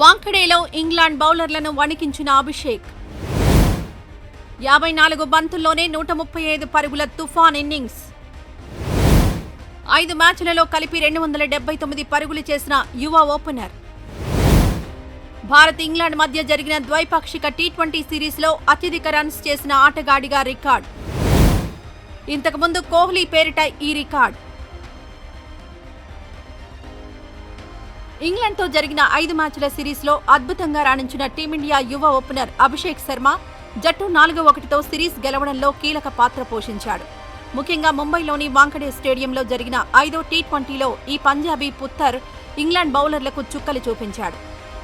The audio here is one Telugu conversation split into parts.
వాంఖడేలో ఇంగ్లాండ్ బౌలర్లను వణికించిన అభిషేక్ 54 బంతుల్లోనే 135 పరుగుల తుఫాన్ ఇన్నింగ్స్. 5 మ్యాచ్లలో కలిపి 279 పరుగులు చేసిన యువ ఓపెనర్. భారత్ ఇంగ్లాండ్ మధ్య జరిగిన ద్వైపాక్షిక టీ20 సిరీస్లో అత్యధిక రన్స్ చేసిన ఆటగాడిగా రికార్డ్. ఇంతకుముందు కోహ్లీ పేరిట ఈ రికార్డ్. ఇంగ్లాండ్తో జరిగిన 5 మ్యాచ్ల సిరీస్లో అద్భుతంగా రాణించిన టీమిండియా యువ ఓపెనర్ అభిషేక్ శర్మ జట్టు 4-1తో సిరీస్ గెలవడంలో కీలక పాత్ర పోషించాడు. ముఖ్యంగా ముంబైలోని వాంఖడే స్టేడియంలో జరిగిన 5వ టీ20లో ఈ పంజాబీ పుత్తర్ ఇంగ్లాండ్ బౌలర్లకు చుక్కలు చూపించాడు.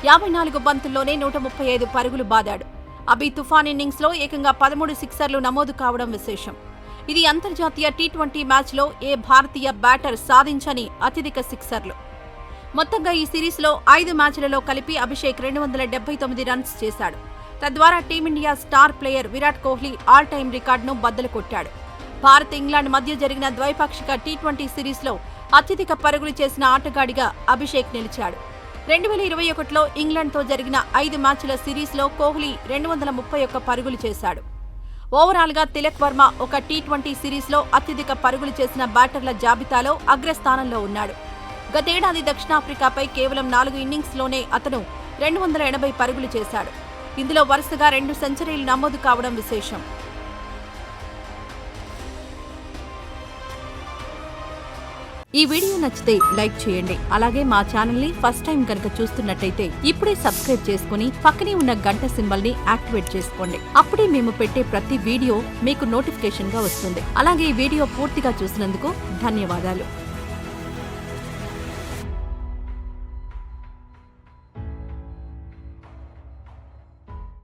54 బంతుల్లోనే 135 పరుగులు బాదాడు. అభి తుఫాన్ ఇన్నింగ్స్లో ఏకంగా 13 సిక్సర్లు నమోదు కావడం విశేషం. ఇది అంతర్జాతీయ టీ20 మ్యాచ్లో ఏ భారతీయ బ్యాటర్ సాధించని అత్యధిక సిక్సర్లు. మొత్తంగా ఈ సిరీస్లో 5 మ్యాచ్లలో కలిపి అభిషేక్ 279 రన్స్ చేశాడు. తద్వారా team India star player Virat Kohli all time రికార్డును బద్దలు కొట్టాడు. భారత్ ఇంగ్లాండ్ మధ్య జరిగిన ద్వైపాక్షిక టీ20 సిరీస్లో అత్యధిక పరుగులు చేసిన ఆటగాడిగా అభిషేక్ నిలిచాడు. 2021లో ఇంగ్లాండ్తో జరిగిన 5 మ్యాచ్ల సిరీస్లో కోహ్లీ 231 పరుగులు చేశాడు. ఓవరాల్గా తిలక్ వర్మ ఒక టీ20 సిరీస్లో అత్యధిక పరుగులు చేసిన బ్యాటర్ల జాబితాలో అగ్రస్థానంలో ఉన్నాడు. గతేడాది దక్షిణాఫ్రికాపై కేవలం 4 ఇన్నింగ్స్లోనే అతను 280 పరుగులు చేశాడు. ఇందులో వరుసగా 2 సెంచరీలు నమోదు కావడం విశేషం. ఈ వీడియో నచ్చితే లైక్ చేయండి. అలాగే మా ఛానల్ ని ఫస్ట్ టైం కనుక చూస్తున్నట్టయితే ఇప్పుడే సబ్స్క్రైబ్ చేసుకుని పక్కనే ఉన్న గంట సింబల్ ని యాక్టివేట్ చేసుకోండి. అప్పుడే మేము పెట్టే ప్రతి వీడియో మీకు నోటిఫికేషన్ గా వస్తుంది. అలాగే ఈ వీడియో పూర్తిగా చూసినందుకు ధన్యవాదాలు.